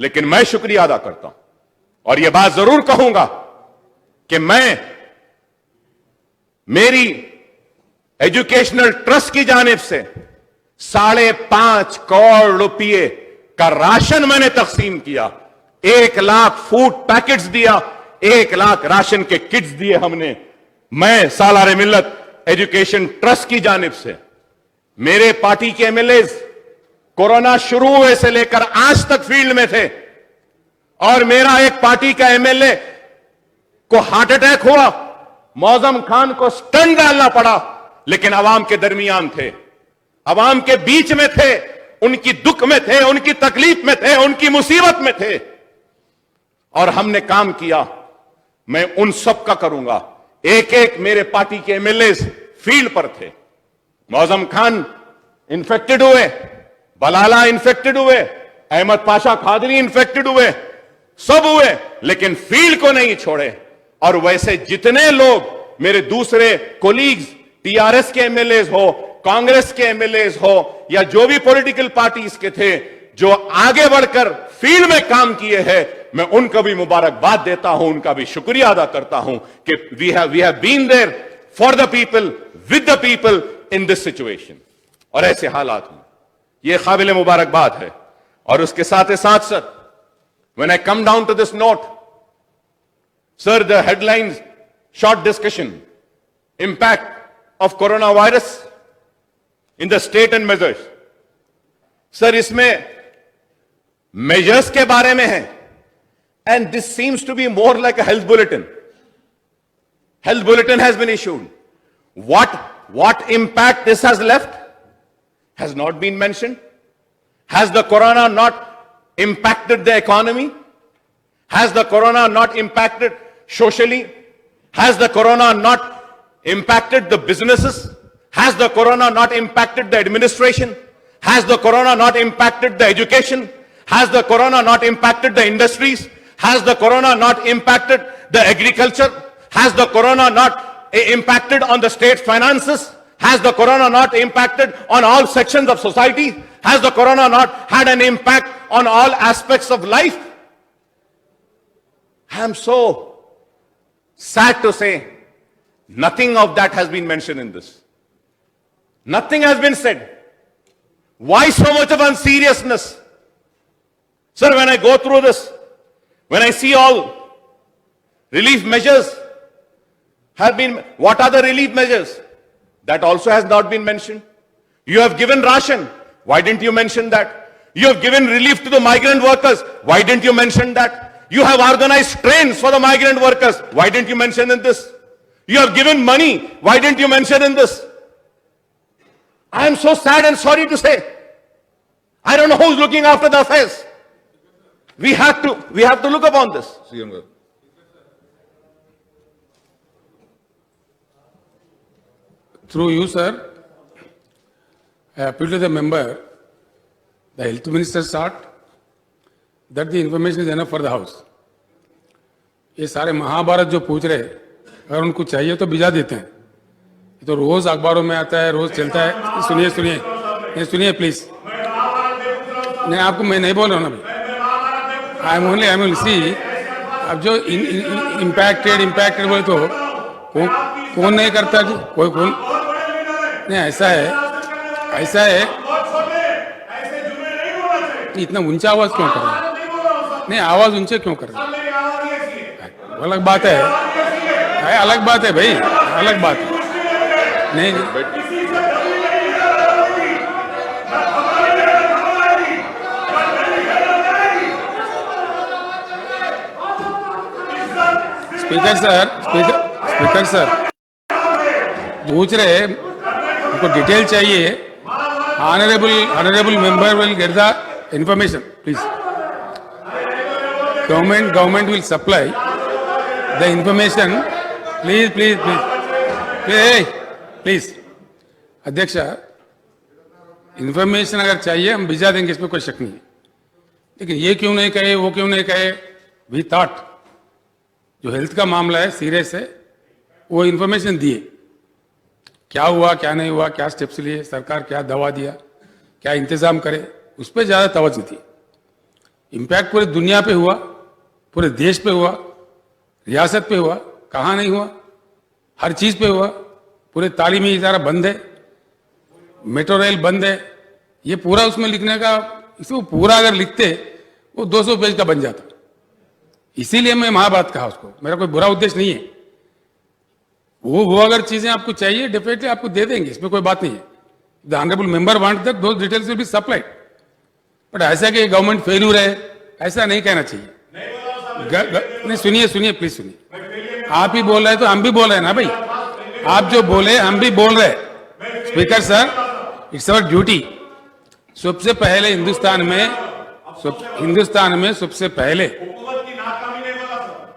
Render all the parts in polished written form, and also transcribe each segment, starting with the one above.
लेकिन मैं शुक्रिया अदा करता हूं और यह बात जरूर कहूंगा कि मेरी एजुकेशनल ट्रस्ट की जानिब से 5.5 करोड़ रुपए का राशन मैंने तकसीम किया। 1 लाख फूड पैकेट्स दिया, 1 लाख राशन के किट्स दिए हमने। मैं सालारे मिल्लत एजुकेशन ट्रस्ट की जानिब से, मेरे पार्टी के एमएलए कोरोना शुरू हुए से लेकर आज तक फील्ड में थे और मेरा एक पार्टी का एमएलए को हार्ट अटैक हुआ, मौजम खान को स्टंट डालना पड़ा, लेकिन अवाम के दरमियान थे, अवाम के बीच में थे, उनकी दुख में थे, उनकी तकलीफ में थे, उनकी मुसीबत में थे और हमने काम किया। मैं उन सब का करूंगा। एक एक मेरे पार्टी के एमएलए फील्ड पर थे। मौजम खान इन्फेक्टेड हुए, बलाला इन्फेक्टेड हुए, अहमद पाशा खादरी इन्फेक्टेड हुए, सब हुए, लेकिन फील्ड को नहीं छोड़े। और वैसे जितने लोग मेरे दूसरे कोलीग्स, टीआरएस के एमएलए हो, कांग्रेस के एमएलए हो या जो भी पॉलिटिकल पार्टीज के थे जो आगे बढ़कर फील्ड में काम किए हैं, मैं उनका भी मुबारकबाद देता हूं, उनका भी शुक्रिया अदा करता हूं कि we have been there for the people, with the people in this situation. और ऐसे हालात में यह काबिल मुबारकबाद है। और उसके साथ साथ sir, when I come down to this note, sir, the headlines, short discussion, impact of corona virus in the state and measures. Sir, इसमें मेजर्स के बारे में है, and this seems to be more like a health bulletin. Health bulletin has been issued. What impact this has left has not been mentioned. Has the corona not impacted the economy? Has the corona not impacted socially? Has the corona not impacted the businesses? Has the corona not impacted the administration? Has the corona not impacted the education? Has the corona not impacted the industries? Has the corona not impacted the agriculture? Has the corona not impacted on the state finances? Has the corona not impacted on all sections of society? Has the corona not had an impact on all aspects of life? I am so sad to say nothing of that has been mentioned in this. Nothing has been said. Why so much of unseriousness? Sir, when I go through this, when I see all relief measures have been, what are the relief measures? That also has not been mentioned. You have given ration. Why didn't you mention that? You have given relief to the migrant workers. Why didn't you mention that? You have organized trains for the migrant workers. Why didn't you mention in this? You have given money. Why didn't you mention in this? I am so sad and sorry to say. I don't know who's looking after the affairs. We have to look upon this. Through you, sir, I appeal to the member, the health minister sought that the information is enough for the house. ये सारे महाभारत जो पूछ रहे, अगर उनको चाहिए तो भिजा देते हैं. ये तो रोज अखबारों में आता है, रोज चलता है. सुनिए प्लीज. नहीं, आपको मैं नहीं बोल रहा हूँ ना. आई एम ओनली सी. अब जो इम्पैक्टेड बोले तो कौन नहीं करता जी? कौन नहीं. ऐसा है. इतना ऊंचा आवाज क्यों कर रहे हैं? नहीं, आवाज ऊंचे क्यों कर रहे हैं? अलग बात है. अलग बात है भाई, अलग बात है. नहीं. स्पीकर सर पूछ रहे, उनको डिटेल चाहिए. Honourable member will get the information please. Government will supply the information. Please अध्यक्ष, इंफॉर्मेशन अगर चाहिए हम भिजा देंगे, इसमें कोई शक नहीं है. लेकिन ये क्यों नहीं कहे, वो क्यों नहीं कहे? वी थॉट जो हेल्थ का मामला है, सीरियस है, वो इंफॉर्मेशन दिए. क्या हुआ, क्या नहीं हुआ, क्या स्टेप्स लिए, सरकार क्या दवा दिया, क्या इंतजाम करे, उस पर ज़्यादा तवज्जो दी. इम्पैक्ट पूरे दुनिया पे हुआ, पूरे देश पे हुआ, रियासत पे हुआ, कहाँ नहीं हुआ, हर चीज पे हुआ। पूरे तालीमी इदारा बंद है, मेट्रो रेल बंद है। ये पूरा उसमें लिखने का, इसको पूरा अगर लिखते वो 200 पेज का बन जाता। इसीलिए मैं महाभारत कहा उसको, मेरा कोई बुरा उद्देश्य नहीं है। वो अगर चीजें आपको चाहिए डेफिनेटली आपको दे देंगे, इसमें कोई बात नहीं है। The honourable member want that those details will be supplied. But ऐसा कि गवर्नमेंट फेल्यूर है, ऐसा नहीं कहना चाहिए। नहीं, सुनिए प्लीज सुनिए। आप ही बोल रहे हैं तो हम भी बोल रहे हैं ना भाई। आप जो बोले हम भी बोल रहे हैं। Speaker sir, it's our duty. सबसे पहले हिंदुस्तान में सबसे पहले हुकूमत की नाकामी नहीं बोला सर,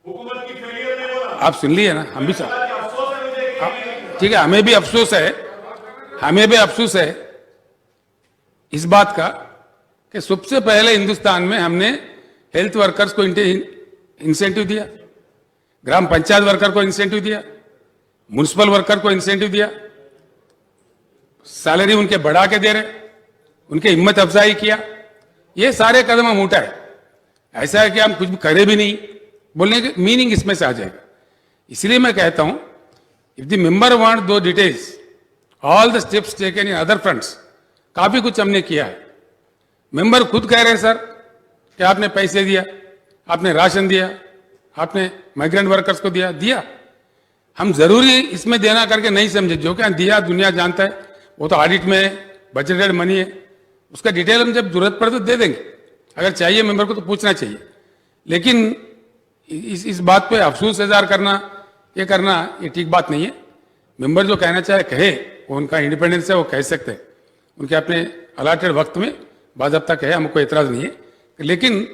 हुकूमत की फेलियर नहीं बोला। आप सुन लिए ना, हम भी सब अफसोस है मुझे। ठीक है, हमें भी अफसोस है इस बात का कि सबसे पहले हिंदुस्तान में हमने हेल्थ वर्कर्स को इंसेंटिव दिया, ग्राम पंचायत वर्कर को इंसेंटिव दिया, म्युनिसिपल वर्कर को इंसेंटिव दिया, सैलरी उनके बढ़ा के दे रहे, उनके हिम्मत अफजाई किया। ये सारे कदम हम उठाए। ऐसा है कि हम कुछ भी करे भी नहीं, बोलने की मीनिंग इसमें से आ जाएगा। इसलिए मैं कहता हूं, इफ द मेंबर वांट दो details, all the steps taken in other fronts, काफी कुछ हमने किया है। मेंबर खुद कह रहे हैं सर कि आपने पैसे दिया, आपने राशन दिया, आपने माइग्रेंट वर्कर्स को दिया। हम जरूरी इसमें देना करके नहीं समझे, जो क्या दिया दुनिया जानता है, वो तो ऑडिट में बजटेड मनी है, उसका डिटेल हम जब जरूरत पड़े तो दे देंगे। अगर चाहिए मेंबर को तो पूछना चाहिए। लेकिन इस बात पे अफसोस इज़हार करना, ये ठीक बात नहीं है। मेंबर जो कहना चाहे कहे, वो उनका इंडिपेंडेंस है, वो कह सकते हैं। उनके अपने अलाटेड वक्त में बाज़ाब्ता कहे, हमको एतराज नहीं है। लेकिन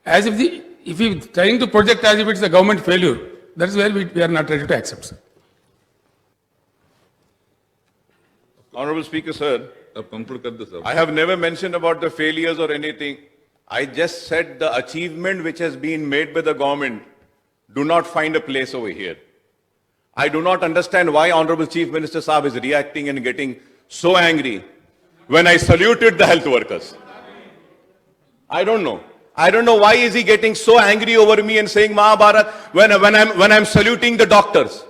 as if you trying to project as if it's a government failure, that is where we are not ready to accept sir. Honorable Speaker, sir, अब कंक्लूड कर दो sir. I have never mentioned about the failures or anything. I just said the achievement which has been made by the government do not find a place over here. I do not understand why Honorable Chief Minister Saab is reacting and getting so angry when I saluted the health workers. I don't know. I don't know why is he getting so angry over me and saying Mahabharat when I'm saluting the doctors,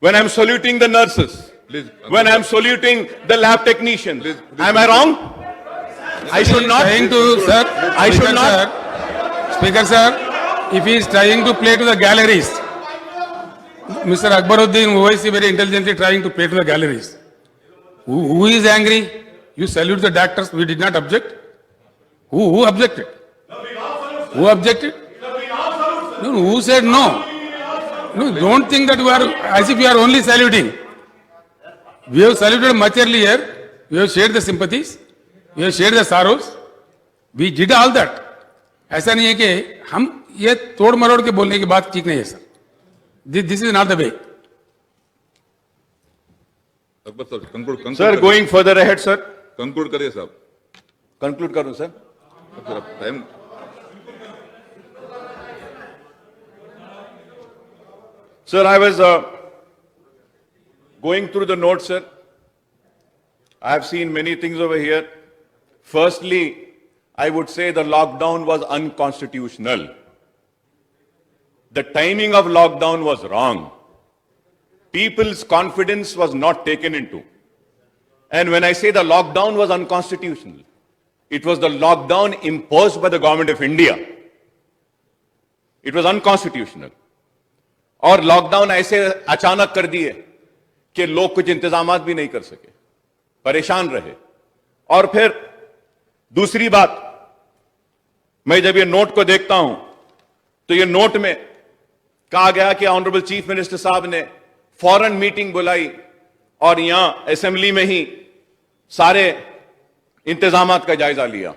when I'm saluting the nurses, Please, when I'm saluting the lab technicians. Please, Am I wrong? I should not. Trying to, sir, I should not. Speaker sir, if he is trying to play to the galleries, Mr. Akbaruddin Owaisi very intelligently trying to play to the galleries. Who is angry? You salute the doctors. We did not object. Who objected? Who objected? No, who said no? No, don't think that you are as if you are only saluting. We have saluted much earlier. We have shared the sympathies. We have shared the sorrows. We did all that. ऐसा नहीं है कि हम ये तोड़ मरोड़ के बोलने की बात ठीक नहीं है sir. This is not the way. Akbar sir conclude Sir, going further ahead, sir. Conclude करिए साहब। Conclude करूं, sir. Time Sir, I was going through the notes, sir. I have seen many things over here. Firstly, I would say the lockdown was unconstitutional. The timing of lockdown was wrong. People's confidence was not taken into. And when I say the lockdown was unconstitutional, it was the lockdown imposed by the government of India. It was unconstitutional. और lockdown ऐसे अचानक कर दिए कि लोग कुछ इंतजामात भी नहीं कर सके, परेशान रहे। और फिर दूसरी बात, मैं जब ये नोट को देखता हूं तो ये नोट में कहा गया कि ऑनरेबल चीफ मिनिस्टर साहब ने फौरन मीटिंग बुलाई और यहां असेंबली में ही सारे इंतजामात का जायजा लिया।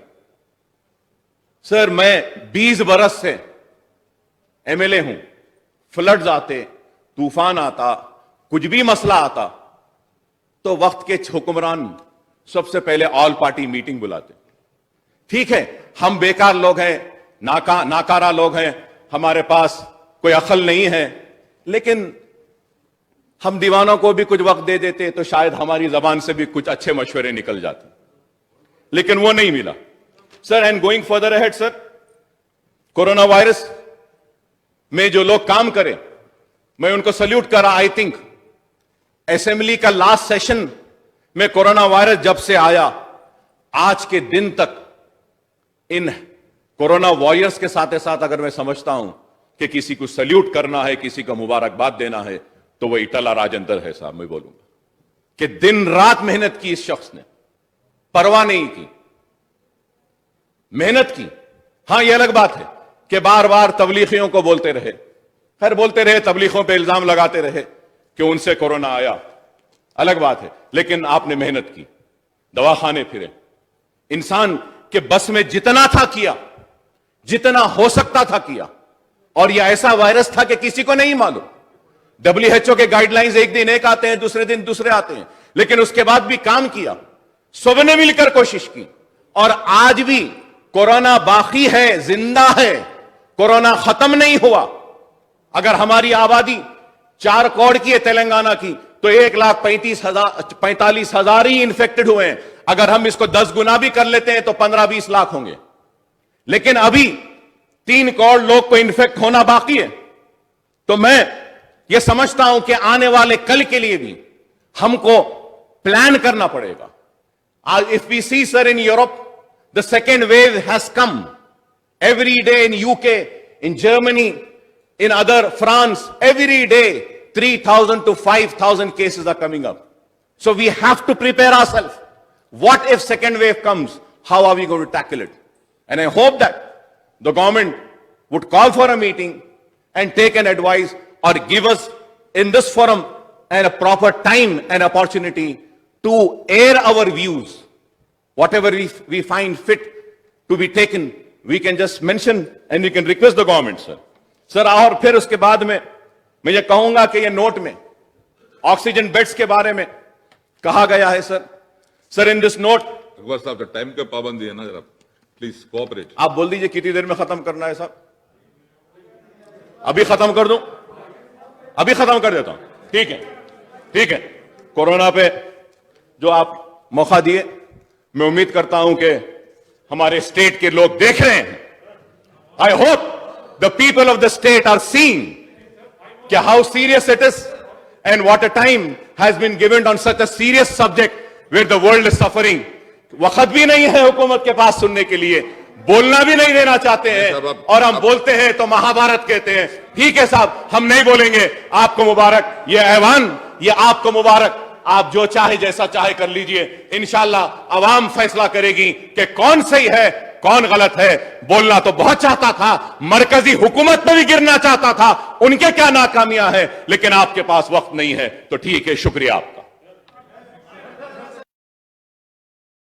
सर, मैं 20 बरस से एमएलए हूं। फ्लड्स आते, तूफान आता, कुछ भी मसला आता तो वक्त के हुक्मरान सबसे पहले ऑल पार्टी मीटिंग बुलाते। ठीक है, हम बेकार लोग हैं, नाकारा लोग हैं, हमारे पास कोई अकल नहीं है, लेकिन हम दीवानों को भी कुछ वक्त दे देते तो शायद हमारी जबान से भी कुछ अच्छे मशवरे निकल जाते, लेकिन वो नहीं मिला। Sir and going further ahead sir, corona virus में जो लोग काम करें, मैं उनको सल्यूट कर रहा। आई थिंक असेंबली का लास्ट सेशन में कोरोना वायरस जब से आया, आज के दिन तक इन कोरोना वॉरियर्स के साथ साथ अगर मैं समझता हूं कि किसी को सल्यूट करना है, किसी को मुबारकबाद देना है, तो वह इटला राजेंद्र है साहब। मैं बोलूंगा कि दिन रात मेहनत की इस शख्स ने, परवाह नहीं की, मेहनत की। हां, यह अलग बात है कि बार बार तबलीगियों को बोलते रहे, खैर बोलते रहे, तबलीगों पे इल्जाम लगाते रहे कि उनसे कोरोना आया, अलग बात है। लेकिन आपने मेहनत की, दवाखाने फिरे, इंसान के बस में जितना था किया, जितना हो सकता था किया। और यह ऐसा वायरस था कि किसी को नहीं मालूम। WHO के गाइडलाइंस एक दिन एक आते हैं, दूसरे दिन दूसरे आते हैं, लेकिन उसके बाद भी काम किया, सबने मिलकर कोशिश की। और आज भी कोरोना बाकी है, जिंदा है, कोरोना खत्म नहीं हुआ। अगर हमारी आबादी 4 करोड़ की है तेलंगाना की, तो 1,45,000 ही इन्फेक्टेड हुए हैं। अगर हम इसको 10 गुना भी कर लेते हैं तो 15-20 लाख होंगे। लेकिन अभी 3 करोड़ लोग को इन्फेक्ट होना बाकी है। तो मैं यह समझता हूं कि आने वाले कल के लिए भी हमको प्लान करना पड़ेगा। If we see sir in Europe, the second wave has come every day in UK, in Germany, in other France, every day 3,000 to 5,000 cases are coming up. So we have to prepare ourselves. What if second wave comes? How are we going to tackle it? And I hope that the government would call for a meeting and take an advice or give us in this forum and a proper time and opportunity to air our views. Whatever we find fit to be taken, we can just mention and we can request the government, sir. Sir, और फिर उसके बाद में मैं ये कहूंगा कि ये नोट में ऑक्सीजन बेड्स के बारे में कहा गया है sir. Sir, in this note, Akbar साहब टाइम का पाबंदी है ना, जरा प्लीज कोऑपरेट। आप बोल दीजिए कितनी देर में खत्म करना है साहब? अभी खत्म कर दूं? अभी खत्म कर देता हूं, ठीक है, ठीक है। कोरोना पे जो आप मौका दिए, मैं उम्मीद करता हूं कि हमारे स्टेट के लोग देख रहे हैं। I hope the people of the state are seeing कि how serious it is and what a time has been given on such a serious subject where the world is suffering. वक्त भी नहीं है हुकूमत के पास सुनने के लिए, बोलना भी नहीं देना चाहते हैं, और हम बोलते हैं तो महाभारत कहते हैं। ठीक है साहब, हम नहीं बोलेंगे। आपको मुबारक, ये ऐवान, ये आपको मुबारक। आप जो चाहे जैसा चाहे कर लीजिए, इंशाल्लाह अवाम फैसला करेगी कि कौन सही है कौन गलत है। बोलना तो बहुत चाहता था, मरकजी हुकूमत में भी गिरना चाहता था, उनके क्या नाकामियां हैं, लेकिन आपके पास वक्त नहीं है। तो ठीक है, शुक्रिया आपका।